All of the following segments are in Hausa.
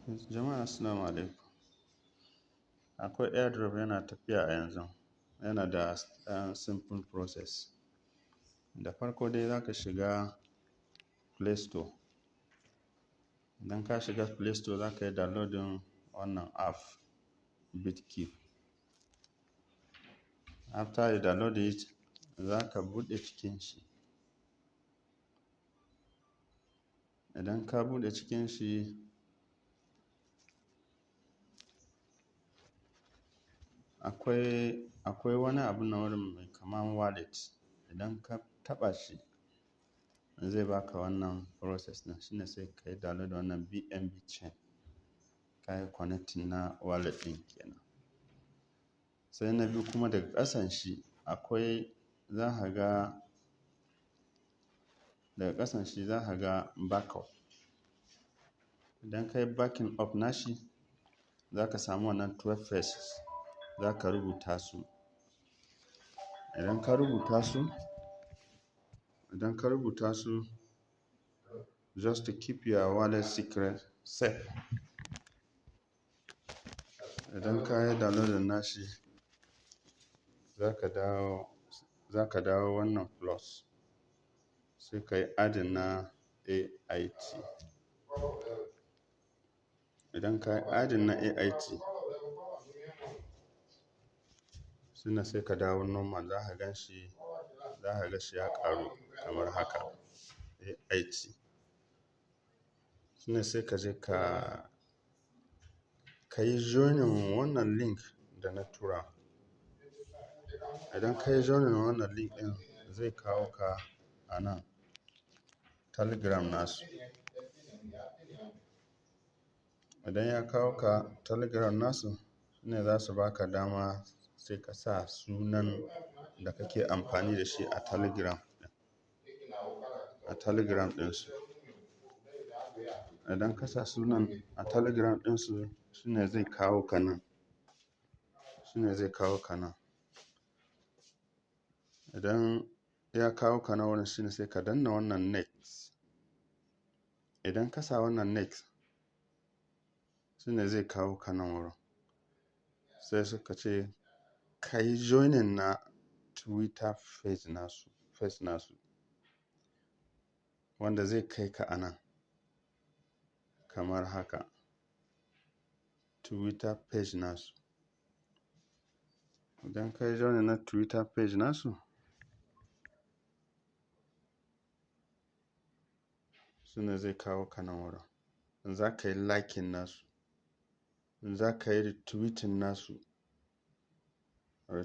Jama'a assalamu alaikum. Akwai airdrop yana tafiya a yanzu. Yana da simple process. Da farko dai za ka shiga Play Store. Idan ka shiga Play Store za ka yi downloading wannan app Bitkeep. After you download it, za ka buɗe cikin shi. Idan ka buɗe cikin shi, akwai wani abu na wurin mai kaman wallet. Idan ka taɓa shi, zai baka wannan process ɗin. Shine sai ka yi download wannan BNB chain. Ka yi connecting na wallet ɗin kenan. Sai na biyu kuma daga ƙasan shi akwai daga ƙasan shi za ka ga backup. Idan ka yi backing up nashi, za ka samu wannan 12 phrases. Za ka rubuta su. Idan ka rubuta su, just to keep your wallet secret safe. Idan ka yi downloading nashi, za ka dawo wannan plus. Sai ka yi adding na AIT. Idan ka yi adding na AIT, shine sai ka dawo normal. Za ka ga shi ya ƙaru kamar haka. AIT. Shine sai ka je ka yi joining wannan link da na tura. Idan ka yi joining wannan link ɗin, zai kawo ka a nan Telegram nasu. Idan ya kawo ka Telegram nasu, shine za su baka dama sai ka sa sunan da kake amfani da shi a Telegram ɗinsu. Idan ka sa sunan a Telegram ɗinsu, shine zai kawo ka nan. Idan ya kawo ka nan wurin, shine sai ka danna wannan next. Idan ka sa wannan next, shine zai kawo ka nan wurin. Sai suka ce ka yi joining na Twitter page nasu. Wanda zai kai ka a nan kamar haka. Twitter page nasu. Idan ka yi joining na Twitter page nasu, shine zai kawo ka nan wurin. Za ka yi liking nasu. Za ka yi retweeting nasu. Za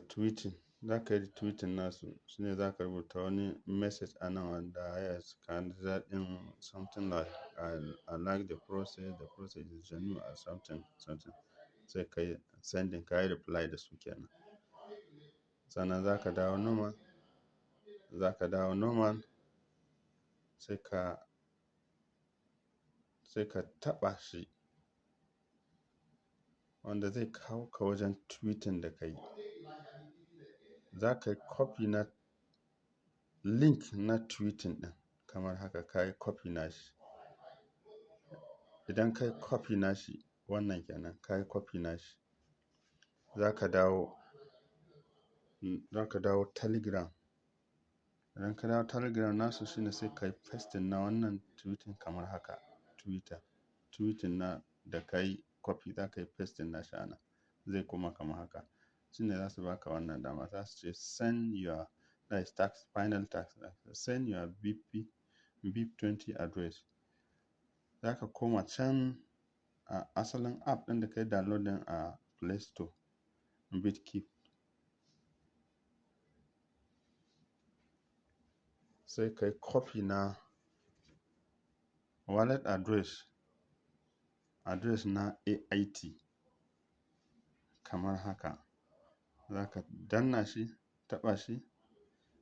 ka yi retweeting nasu. Shine za ka rubuta wani message a nan wanda ya scan daɗin something like I like the process is genuine or something. Sai ka yi sending, ka yi reply da su kenan. Sannan za ka dawo normal. Sai ka taɓa shi. Wanda zai kawo ka wajen tweeting da ka yi. Za ka yi copy na link na tweeting ɗin kamar haka. Ka yi copy nashi. Idan ka yi copy nashi, wannan kenan, ka yi copy nashi. Za ka dawo Telegram. Idan ka dawo Telegram nasu, shine sai ka yi pasting na wannan tweeting kamar haka. Tweeting na da ka yi copy, za ka yi pasting nashi a nan. Zai koma kamar haka. Shine za su baka wannan dama. Za su ce send your final task. Send your BIP20 address. Za ka koma can a asalin app ɗin da ka yi downloading a Play Store, Bitkeep. Sai ka yi copy na wallet address na AIT kamar haka. Za ka danna shi, taɓa shi,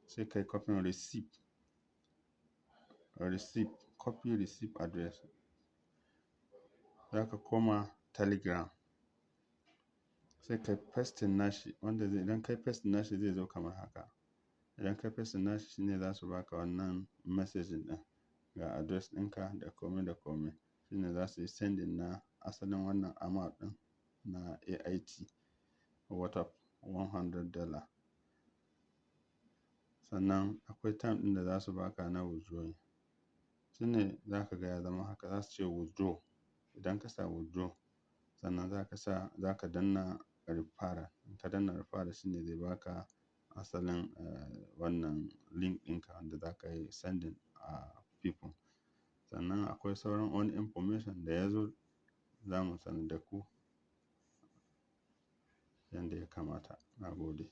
sai ka yi copy copy receipt address. Za ka koma Telegram. Sai ka yi pasting nashi, idan ka yi pasting nashi zai zo kamar haka. Idan ka yi pasting nashi, shine za su baka wannan message ɗin ga address ɗinka da kome. Shine za su yi sending na asalin wannan amount ɗin na AIT worth of $100. Sannan akwai time ɗin da za su baka na withdrawing. Shine za ka ga ya zama haka, za su ce withdraw. Idan ka sa withdraw, sannan za ka danna referral. In ka danna referral shine zai baka asalin wannan link ɗinka wanda za ka yi sending people. Sannan akwai sauran wani information da ya zo, za mu sanar da ku yanda ya kamata. Na gode.